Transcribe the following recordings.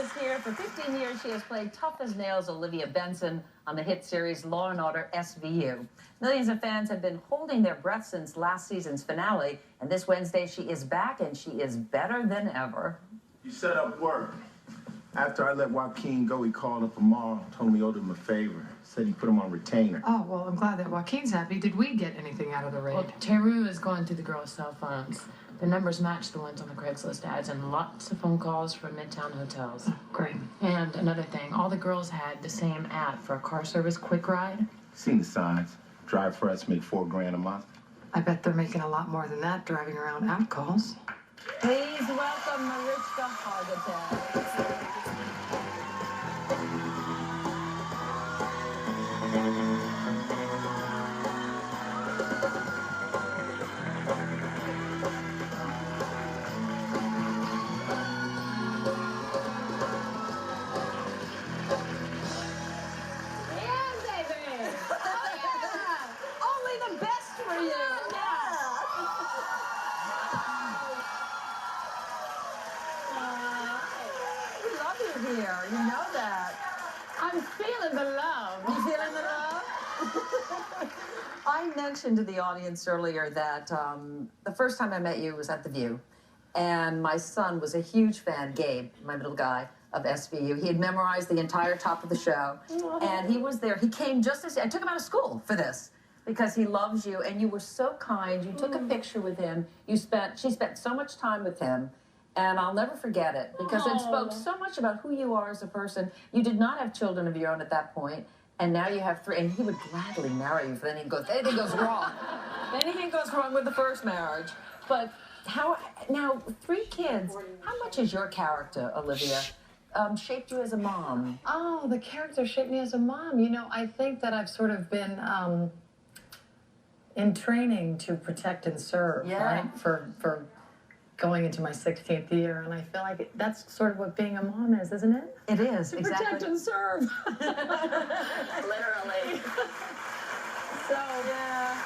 is here. For 15 years, she has played tough as nails Olivia Benson on the hit series Law & Order SVU. Millions of fans have been holding their breath since last season's finale, and this Wednesday she is back, and she is better than ever. You set up work. After I let Joaquin go, he called up Amal, told me he owed him a favor. Said he put him on retainer. Oh, well, I'm glad that Joaquin's happy. Did we get anything out of the raid? Well, Teru is going through the girls' cell phones. The numbers match the ones on the Craigslist ads, and lots of phone calls from Midtown hotels. Oh, great. And another thing, all the girls had the same ad for a car service quick ride. Seen the signs. Drive for us, make $4,000 a month. I bet they're making a lot more than that driving around app calls. Please welcome Mariska Hargitay. Here, you know that. I'm feeling the love. You feeling the love? I mentioned to the audience earlier that the first time I met you was at The View, and my son was a huge fan, Gabe, my middle guy, of SVU. He had memorized the entire top of the show, and he was there. He came just as I took him out of school for this because he loves you, and you were so kind. You took a picture with him. She spent so much time with him. And I'll never forget it because it spoke so much about who you are as a person. You did not have children of your own at that point, and now you have 3. And he would gladly marry you if anything goes wrong. Anything goes wrong with the first marriage. But now 3 kids. How much has your character, Olivia, shaped you as a mom? Oh, the character shaped me as a mom. You know, I think that I've sort of been in training to protect and serve, right? For going into my 16th year, and I feel like that's sort of what being a mom is, isn't it? It is, exactly. Protect and serve. Literally. So, yeah.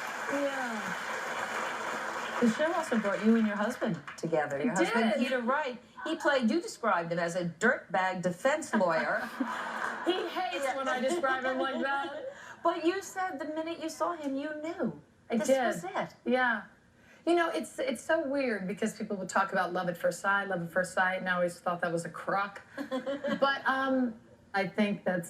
The show also brought you and your husband together. Your husband, Peter Wright, you described him as a dirtbag defense lawyer. He hates when I describe him like that. But you said the minute you saw him, you knew. This was it. Yeah. You know, it's so weird because people would talk about love at first sight, and I always thought that was a crock. But I think that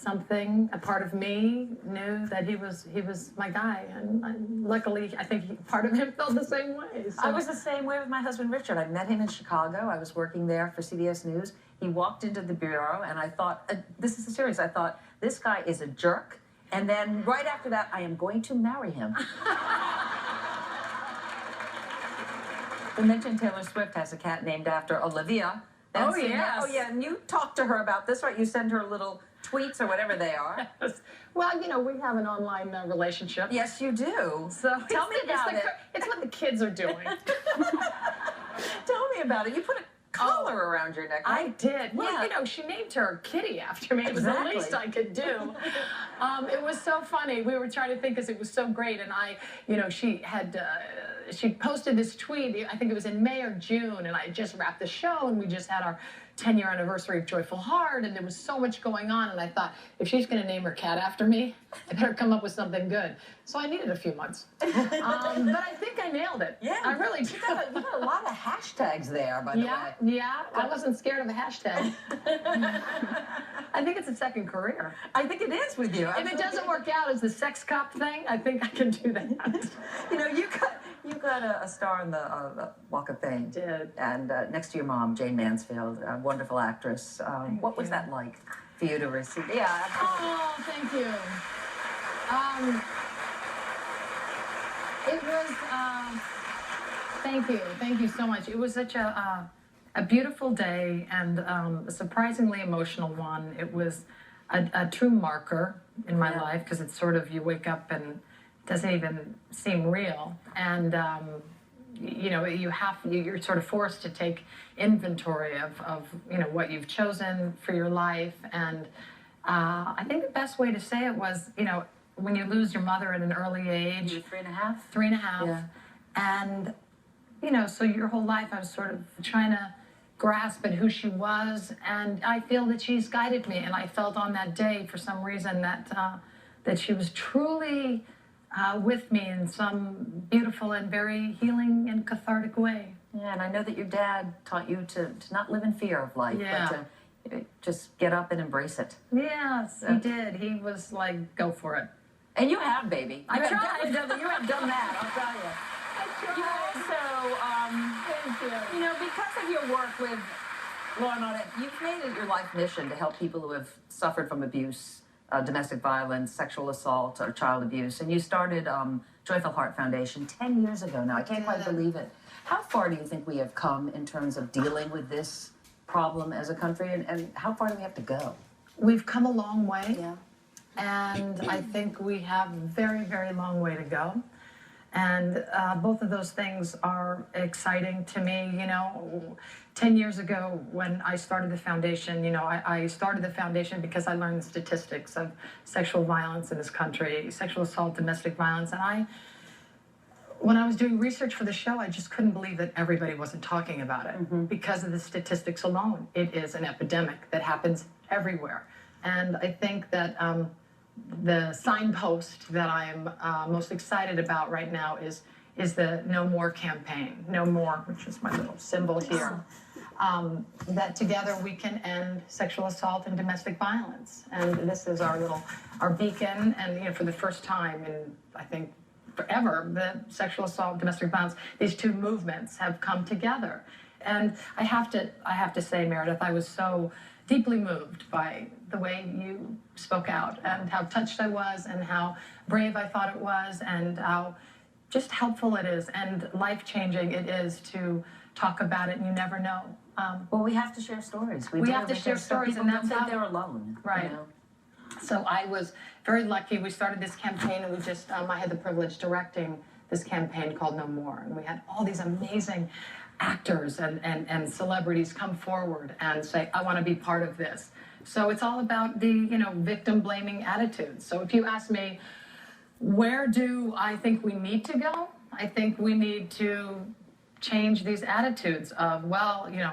a part of me knew that he was my guy, and luckily I think part of him felt the same way. So. I was the same way with my husband Richard. I met him in Chicago. I was working there for CBS News. He walked into the bureau, and I thought, this is serious. I thought, this guy is a jerk. And then right after that, I am going to marry him. We mentioned Taylor Swift has a cat named after Olivia. Oh, yes. Oh, yeah, and you talked to her about this, right? You send her little tweets or whatever they are. Yes. Well, you know, we have an online relationship. Yes, you do. So tell me about it. It's what the kids are doing. Tell me about it. You put a collar around your neck, right? I did. Well, you know, she named her kitty after me. It was the least I could do. It was so funny. We were trying to think because it was so great, and she had... she posted this tweet, I think it was in May or June, and I just wrapped the show, and we just had our 10-year anniversary of Joyful Heart, and there was so much going on, and I thought, if she's going to name her cat after me, I better come up with something good. So I needed a few months. But I think I nailed it. Yeah. I really did. You got a lot of hashtags there, by the way. Yeah. I wasn't scared of a hashtag. I think it's a second career. I think it is with you. If it doesn't work out as the sex cop thing, I think I can do that. You know, you got a star in the Walk of Fame. I did. And next to your mom, Jane Mansfield, a wonderful actress. What was that like for you to receive? Yeah, absolutely. Oh, thank you. It was, thank you so much. It was such a beautiful day and a surprisingly emotional one. It was a true marker in my life because it's sort of, you wake up and it doesn't even seem real. And, you know, you're sort of forced to take inventory of you know, what you've chosen for your life. And I think the best way to say it was, you know, when you lose your mother at an early age. You were 3.5? 3.5. Yeah. And, you know, so your whole life I was sort of trying to grasp at who she was, and I feel that she's guided me. And I felt on that day, for some reason, that she was truly with me in some beautiful and very healing and cathartic way. Yeah, and I know that your dad taught you to not live in fear of life, Yeah. but to just get up and embrace it. Yes, he did. He was like, go for it. And you have, baby. I You have tried. definitely- You have done that, I'll tell you. You also, Thank you. you know, because of your work with Law and Order, you've made it your life mission to help people who have suffered from abuse, domestic violence, sexual assault, or child abuse. And you started Joyful Heart Foundation 10 years ago now. I can't quite believe it. How far do you think we have come in terms of dealing with this problem as a country, and how far do we have to go? We've come a long way. Yeah. And I think we have a very, very long way to go. And both of those things are exciting to me. You know, 10 years ago when I started the foundation, you know, I started the foundation because I learned the statistics of sexual violence in this country, sexual assault, domestic violence. And when I was doing research for the show, I just couldn't believe that everybody wasn't talking about it because of the statistics alone. It is an epidemic that happens everywhere. And I think that the signpost that I'm most excited about right now is the No More campaign. No More, which is my little symbol here. That together we can end sexual assault and domestic violence. And this is our beacon. And you know, for the first time in, I think, forever, the sexual assault, domestic violence, these two movements have come together. And I have to say, Meredith, I was so deeply moved by the way you spoke out and how touched I was and how brave I thought it was and how just helpful it is and life-changing it is to talk about it, and you never know. Well, we have to share stories. We have to share stories, and that's how how they're alone. Right. You know? So I was very lucky. We started this campaign, and we just, I had the privilege directing this campaign called No More. And we had all these amazing actors and celebrities come forward and say, I want to be part of this. So it's all about the, you know, victim blaming attitudes. So if you ask me, where do I think we need to go? I think we need to change these attitudes of, well, you know,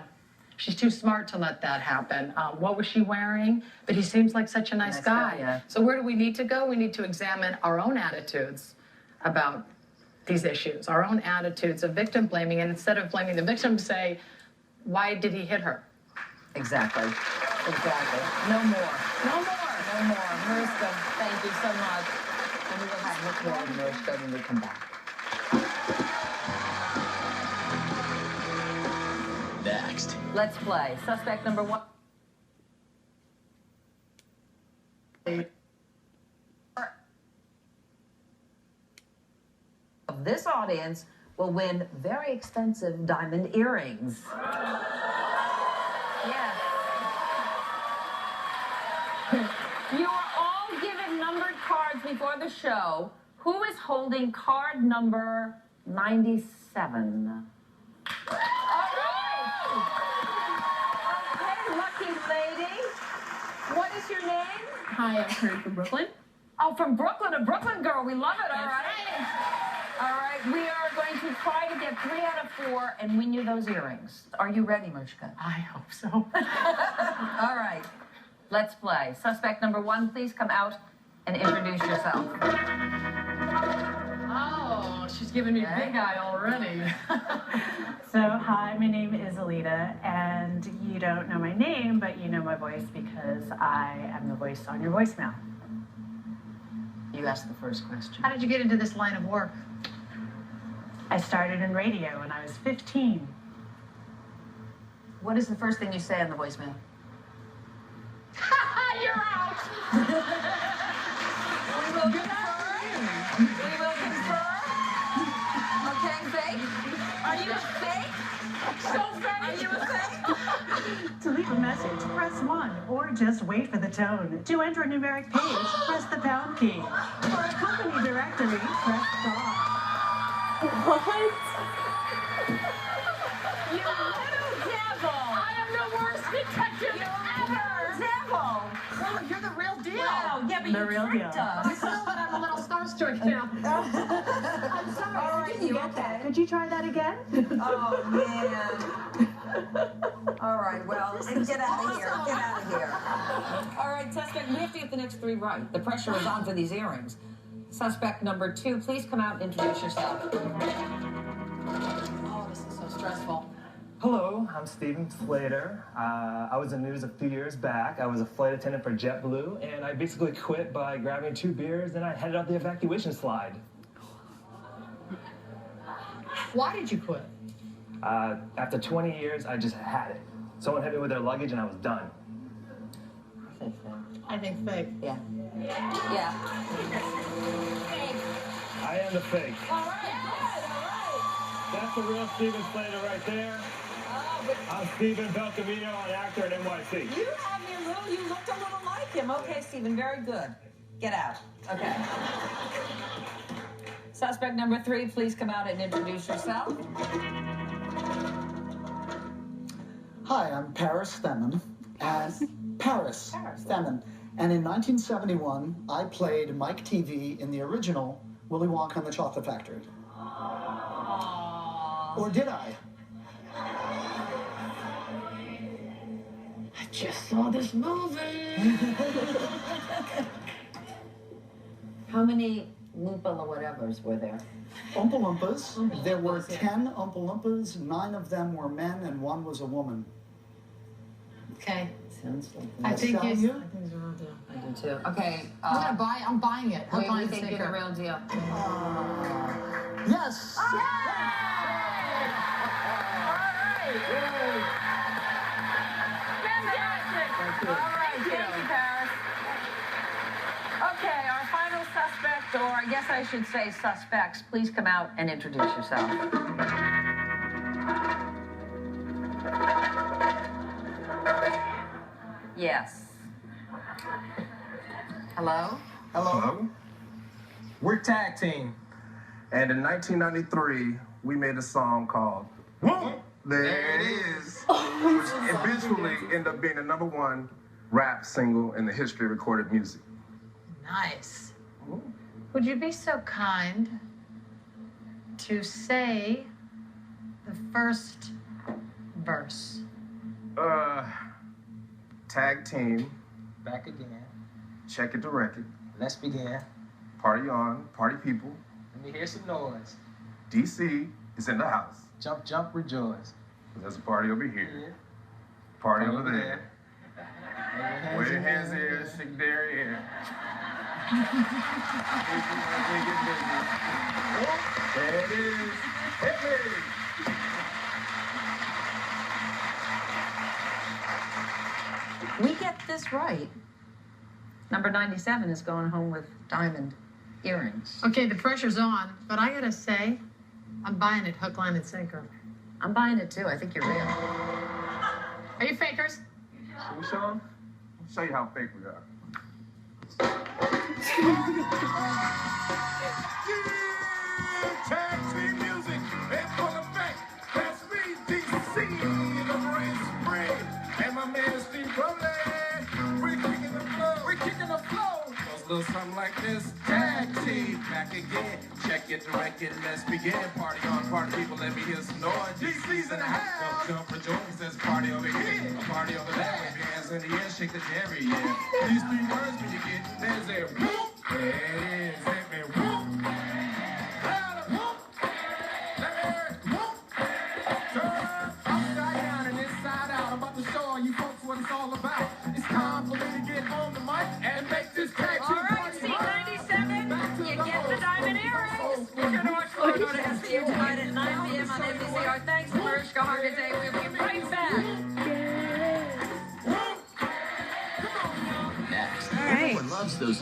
she's too smart to let that happen. What was she wearing? But he seems like such a nice guy. Yeah. So where do we need to go? We need to examine our own attitudes about these issues, our own attitudes of victim blaming, and instead of blaming the victim, say, why did he hit her? Exactly. Exactly. No more. No more. No more. Mariska, thank you so much. And we will have much more of Mariska when we come back. Next. Let's play. Suspect number one. Of this audience will win very expensive diamond earrings. Yes. You are all given numbered cards before the show. Who is holding card number 97? All right. Okay, lucky lady. What is your name? Hi, I'm Karen from Brooklyn. Oh, from Brooklyn, a Brooklyn girl. We love it, all right? All right, we are going to try to get 3 out of 4 and win you those earrings. Are you ready, Mariska? I hope so. All right, let's play. Suspect number 1, please come out and introduce yourself. Oh, she's giving me Okay. big eye already. So, hi, my name is Alita, and you don't know my name, but you know my voice because I am the voice on your voicemail. You asked the first question. How did you get into this line of work? I started in radio when I was 15. What is the first thing you say on the voicemail? You're out! We will confirm. We will confirm. Okay, fake? Are you a fake? So fake? Are you a fake? To leave a message, press 1, or just wait for the tone. To enter a numeric page, press the pound key. For a company directory, press star. What? You little devil! I am the worst detective ever! Devil! Well, you're the real deal. Wow, yeah, but The you real tricked deal. us. I know, but I'm a little starstruck now. I'm sorry, All I right, didn't you get okay? that. Could you try that again? Oh, man. All right, well, get out of here. Get out of here. All right, suspect, we have to get the next three right. The pressure is on for these earrings. Suspect number 2, please come out and introduce yourself. Oh, this is so stressful. Hello, I'm Steven Slater. I was in the news a few years back. I was a flight attendant for JetBlue, and I basically quit by grabbing 2 beers, and I headed up the evacuation slide. Why did you quit? After 20 years, I just had it. Someone hit me with their luggage, and I was done. I think fake. Yeah. Yeah. I am the fake. All right, good, all right. That's the real Steven Slater right there. I'm Steven Belcamino, an actor at NYC. You have me a little, you looked a little like him. Okay, Stephen, very good. Get out. Okay. Suspect number 3, please come out and introduce yourself. Hi, I'm Paris Themin. Paris Themin. And in 1971, I played Mike TV in the original Willy Wonka and the Chocolate Factory. Or did I? I just saw this movie. How many Oompa whatevers were there? Oompa Loompas. There were 10 Oompa Loompas. 9 of them were men and 1 was a woman. Okay. Sounds like I think tell he's you. I think he's the real deal. I do too. Okay. I'm buying it. We think you're the real deal. Yes! Fantastic. All right, thank you, Paris. Okay, our final suspect, or I guess I should say suspects, please come out and introduce yourself. Yes. Hello? Hello. We're tag team. And in 1993, we made a song called Whoop! There It Is, which eventually ended up being the #1 rap single in the history of recorded music. Nice. Would you be so kind to say the first verse? Tag team, Back again. check it to record, Let's begin. party on, party people, Let me hear some noise. DC is in the house. Jump, jump, rejoice. There's a party over here, Yeah. party over there. Wave Wave your hands there, shake their ear. There it is. Hit me. We get this right. Number 97 is going home with diamond earrings. Okay, the pressure's on, but I gotta say, I'm buying it hook, line, and sinker. I'm buying it too. I think you're real. Are you fakers? Should we show them? I'll show you how fake we are. Tag team music, it's full of fake. That's me, DC, the rain spring. And my man Steve Rowley. We're kicking the flow. We're kicking the flow. Goes a little something like this. Tag team, back again. Check it, direct it, let's begin. Party on, party people, let me hear some noise. DC's in the house. Jump, jump, rejoice, there's a party over here. A party over there. Wave your hands in the air, shake the jammy, yeah. These 3 words when you get there's a whoop. There it is, hit me, whoop. Louder, whoop. Let me hear it, whoop. Turn upside down and inside out. I'm about to show all you folks what it's all about. It's time for me to get on the mic and make this tag team All right, party C97, you get the diamond earrings. You're going to watch Flow Go to SVU tonight at 9 p.m. on NBC. Our thanks to Mariska Hargitay. We'll be right back. Everyone loves those